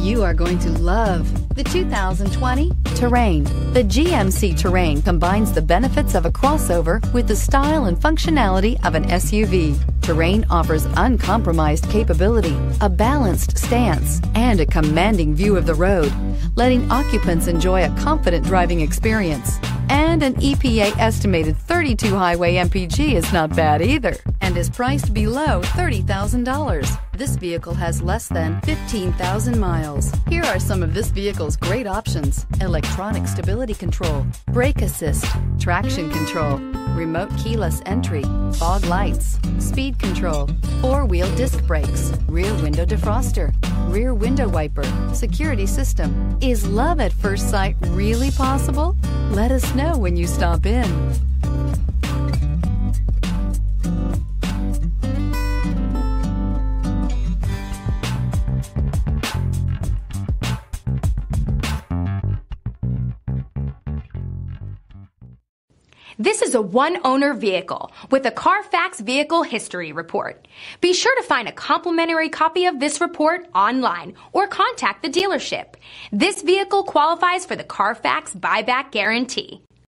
You are going to love the 2020 Terrain. The GMC Terrain combines the benefits of a crossover with the style and functionality of an SUV. Terrain offers uncompromised capability, a balanced stance, and a commanding view of the road, letting occupants enjoy a confident driving experience. And an EPA estimated 32 highway MPG is not bad either, and is priced below $30,000. This vehicle has less than 15,000 miles. Here are some of this vehicle's great options: electronic stability control, brake assist, traction control, remote keyless entry, fog lights, speed control, four-wheel disc brakes, rear window defroster, rear window wiper, security system. Is love at first sight really possible? Let us know when you stop in. This is a one-owner vehicle with a Carfax Vehicle History Report. Be sure to find a complimentary copy of this report online or contact the dealership. This vehicle qualifies for the Carfax Buyback Guarantee.